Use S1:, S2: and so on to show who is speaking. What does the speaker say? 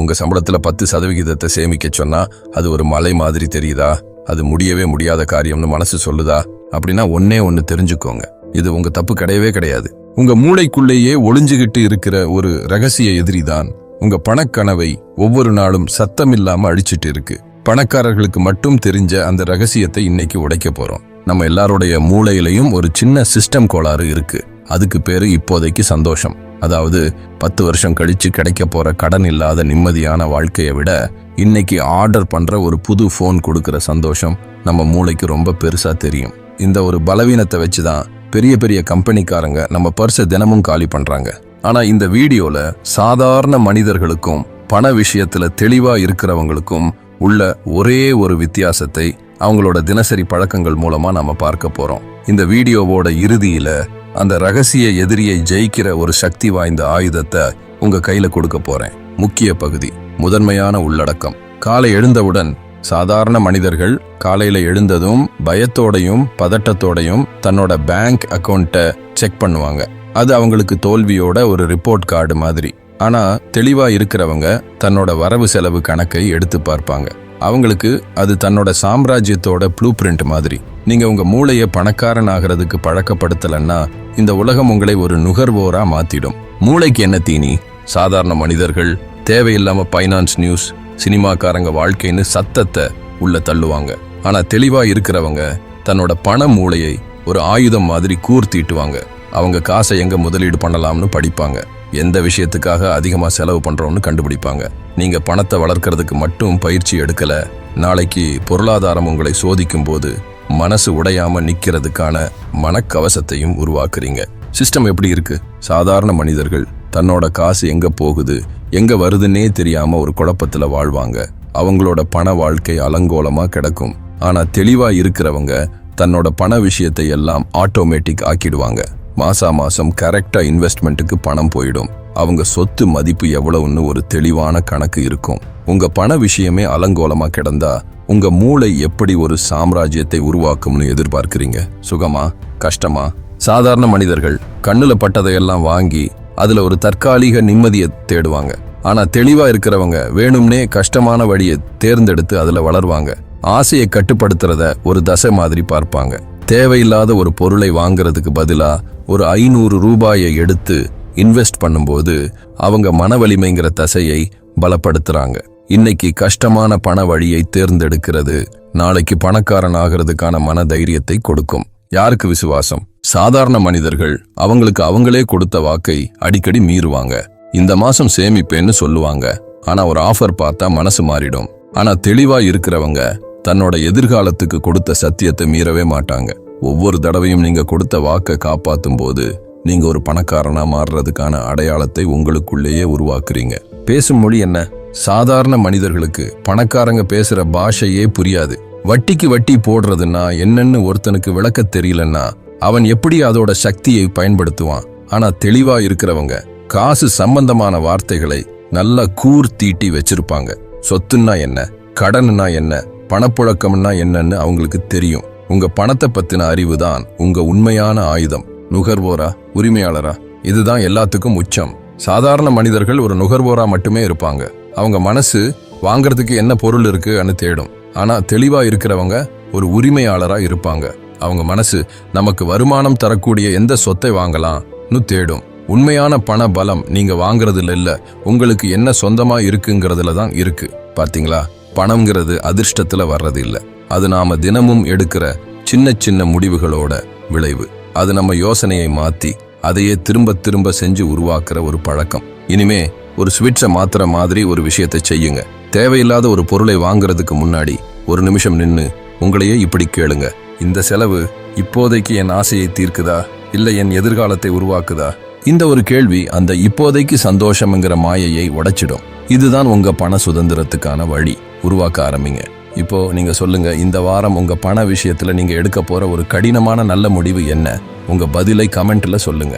S1: உங்க சம்பளத்துல 10% சேமிக்க சொன்னா அது ஒரு மலை மாதிரி தெரியுதா? அது முடியவே முடியாத காரியம்னு மனசு சொல்லுதா? அப்படின்னா ஒண்ணு தெரிஞ்சுக்கோங்க, இது உங்க தப்பு கிடையவே கிடையாது. உங்க மூளைக்குள்ளேயே ஒளிஞ்சுகிட்டு இருக்கிற ஒரு ரகசிய எதிரிதான் உங்க பணக்கனவை ஒவ்வொரு நாளும் சத்தமில்லாம அழிச்சிட்டு இருக்கு. பணக்காரர்களுக்கு மட்டும் தெரிஞ்ச அந்த ரகசியத்தை இன்னைக்கு உடைக்க போறோம். நம்ம எல்லாருடைய மூளையிலையும் ஒரு சின்ன சிஸ்டம் கோளாறு இருக்கு. அதுக்கு பேரு இப்போதைக்கு சந்தோஷம். அதாவது 10 வருஷம் கழிச்சு கிடைக்க போற கடன் இல்லாத நிம்மதியான வாழ்க்கையை விட இன்னைக்கு ஆர்டர் பண்ற ஒரு புது போன் கொடுக்கிற சந்தோஷம் நம்ம மூளைக்கு ரொம்ப பெருசா தெரியும். இந்த ஒரு பலவீனத்தை வச்சுதான் பெரிய பெரிய கம்பெனிக்காரங்க நம்ம பர்ஸை தினமும் காலி பண்றாங்க. ஆனா இந்த வீடியோல சாதாரண மனிதர்களுக்கும் பண விஷயத்துல தெளிவா இருக்கிறவங்களுக்கும் உள்ள ஒரே ஒரு வித்தியாசத்தை அவங்களோட தினசரி பழக்கங்கள் மூலமா நாம பார்க்க போறோம். இந்த வீடியோவோட இறுதியில அந்த ரகசிய எதிரியை ஜெயிக்கிற ஒரு சக்தி வாய்ந்த ஆயுதத்தை உங்க கையில கொடுக்க போறேன். முக்கிய பகுதி, முதன்மையான உள்ளடக்கம். காலை எழுந்தவுடன் சாதாரண மனிதர்கள் காலையில எழுந்ததும் பயத்தோடையும் பதட்டத்தோடையும் தன்னோட பேங்க் அக்கௌண்ட்டை செக் பண்ணுவாங்க. அது அவங்களுக்கு தோல்வியோட ஒரு ரிப்போர்ட் கார்டு மாதிரி. ஆனா தெளிவா இருக்கிறவங்க தன்னோட வரவு செலவு கணக்கை எடுத்து பார்ப்பாங்க. அவங்களுக்கு அது தன்னோட சாம்ராஜ்யத்தோட ப்ளூ பிரிண்ட் மாதிரி. நீங்க உங்க மூளையை பணக்காரன் ஆகிறதுக்கு பழக்கப்படுத்தலன்னா இந்த உலகம் உங்களை ஒரு நுகர்வோரா மாத்திடும். மூளைக்கு என்ன தீனி? சாதாரண மனிதர்கள் தேவையில்லாம பைனான்ஸ் நியூஸ், சினிமாக்காரங்க வாழ்க்கைன்னு சத்தத்தை உள்ள தள்ளுவாங்க. ஆனா தெளிவா இருக்கிறவங்க தன்னோட பண மூளையை ஒரு ஆயுதம் மாதிரி கூர்த்திட்டுவாங்க. அவங்க காசை எங்க முதலீடு பண்ணலாம்னு படிப்பாங்க. எந்த விஷயத்துக்காக அதிகமா செலவு பண்றோம்னு கண்டுபிடிப்பாங்க. நீங்க பணத்தை வளர்க்கறதுக்கு மட்டும் பயிற்சி எடுக்கல, நாளைக்கு பொருளாதாரம் உங்களை சோதிக்கும் போது மனசு உடையாம நிக்கிறதுக்கான மனக்கவசத்தையும் உருவாக்குறீங்க. சிஸ்டம் எப்படி இருக்கு? சாதாரண மனிதர்கள் தன்னோட காசு எங்க போகுது எங்க வருதுன்னே தெரியாம ஒரு குழப்பத்துல வாழ்வாங்க. அவங்களோட பண வாழ்க்கை அலங்கோலமா கிடக்கும். ஆனா தெளிவா இருக்கிறவங்க தன்னோட பண விஷயத்தை எல்லாம் ஆட்டோமேட்டிக் ஆக்கிடுவாங்க. மாசம் கரெக்டா இன்வெஸ்ட்மெண்ட்டுக்கு பணம் போயிடும். அவங்க சொத்து மதிப்பு எவ்வளவுன்னு ஒரு தெளிவான கணக்கு இருக்கும். உங்க பண விஷயமே அலங்கோலமா கிடந்தா உங்க மூளை எப்படி ஒரு சாம்ராஜ்யத்தை உருவாக்கும்னு எதிர்பார்க்கிறீங்க? சுகமா கஷ்டமா? சாதாரண மனிதர்கள் கண்ணுல பட்டதையெல்லாம் வாங்கி அதுல ஒரு தற்காலிக நிம்மதியை தேடுவாங்க. ஆனா தெளிவா இருக்கிறவங்க வேணும்னே கஷ்டமான வழியை தேர்ந்தெடுத்து அதுல வளருவாங்க. ஆசையை கட்டுப்படுத்துறத ஒரு தசை மாதிரி பார்ப்பாங்க. தேவையில்லாத ஒரு பொருளை வாங்குறதுக்கு பதிலா ஒரு 500 ரூபாயை எடுத்து இன்வெஸ்ட் பண்ணும்போது அவங்க மன வலிமைங்கிற தசையை பலப்படுத்துறாங்க. இன்னைக்கு கஷ்டமான பண வழியை தேர்ந்தெடுக்கிறது நாளைக்கு பணக்காரன் ஆகிறதுக்கான மன தைரியத்தை கொடுக்கும். யாருக்கு விசுவாசம்? சாதாரண மனிதர்கள் அவங்களுக்கு அவங்களே கொடுத்த வாக்கை அடிக்கடி மீறுவாங்க. இந்த மாசம் சேமிப்பேன்னு சொல்லுவாங்க, ஆனா ஒரு ஆஃபர் பார்த்தா மனசு மாறிடும். ஆனா தெளிவா இருக்கிறவங்க தன்னோட எதிர்காலத்துக்கு கொடுத்த சத்தியத்தை மீறவே மாட்டாங்க. ஒவ்வொரு தடவையும் நீங்க கொடுத்த வாக்கை காப்பாத்தும் போது நீங்க ஒரு பணக்காரனா மாறுறதுக்கான அடையாளத்தை உங்களுக்குள்ளேயே உருவாக்குறீங்க. பேசும் மொழி என்ன? சாதாரண மனிதர்களுக்கு பணக்காரங்க பேசுற பாஷையே புரியாது. வட்டிக்கு வட்டி போடுறதுன்னா என்னன்னு ஒருத்தனுக்கு விளக்க தெரியலன்னா அவன் எப்படி அதோட சக்தியை பயன்படுத்துவான்? ஆனா தெளிவா இருக்கிறவங்க காசு சம்பந்தமான வார்த்தைகளை நல்லா கூர்த்தீட்டி வச்சிருப்பாங்க. சொத்துன்னா என்ன, கடன்னா என்ன, பணப்புழக்கம்னா என்னன்னு அவங்களுக்கு தெரியும். உங்க பணத்தை பத்தின அறிவு தான் உங்க உண்மையான ஆயுதம். நுகர்வோரா உரிமையாளரா? இதுதான் எல்லாத்துக்கும் உச்சம். சாதாரண மனிதர்கள் ஒரு நுகர்வோரா மட்டுமே இருப்பாங்க. அவங்க மனசு வாங்கறதுக்கு என்ன பொருள் இருக்குன்னு தேடும். ஆனா தெளிவா இருக்கிறவங்க ஒரு உரிமையாளரா இருப்பாங்க. அவங்க மனசு நமக்கு வருமானம் தரக்கூடிய எந்த சொத்தை வாங்கலாம்னு தேடும். உண்மையான பண பலம் நீங்க வாங்குறதுல இல்ல, உங்களுக்கு என்ன சொந்தமா இருக்குங்கிறதுல தான் இருக்கு. பாத்தீங்களா? பணம்ங்கிறது அதிர்ஷ்டத்துல வர்றது இல்ல, அது நாம தினமும் எடுக்கிற சின்ன சின்ன முடிவுகளோட விளைவு. அது நம்ம யோசனையை மாத்தி அதையே திரும்ப திரும்ப செஞ்சு உருவாக்குற ஒரு பழக்கம். இனிமே ஒரு ஸ்விட்சை மாத்துற மாதிரி ஒரு விஷயத்தை செய்யுங்க. தேவையில்லாத ஒரு பொருளை வாங்குறதுக்கு முன்னாடி ஒரு நிமிஷம் நின்னு உங்களையே இப்படி கேளுங்க, இந்த செலவு இப்போதைக்கு என் ஆசையை தீர்க்குதா இல்ல என் எதிர்காலத்தை உருவாக்குதா? இந்த ஒரு கேள்வி அந்த இப்போதைக்கு சந்தோஷம்ங்கிற மாயையை உடைச்சிடும். இதுதான் உங்க பண சுதந்திரத்துக்கான வழி. உருவாக்க ஆரம்பிங்க. இப்போ நீங்க சொல்லுங்க, இந்த வாரம் உங்க பண விஷயத்துல நீங்க எடுக்க போற ஒரு கடினமான நல்ல முடிவு என்ன? உங்க பதிலை கமெண்ட்ல சொல்லுங்க.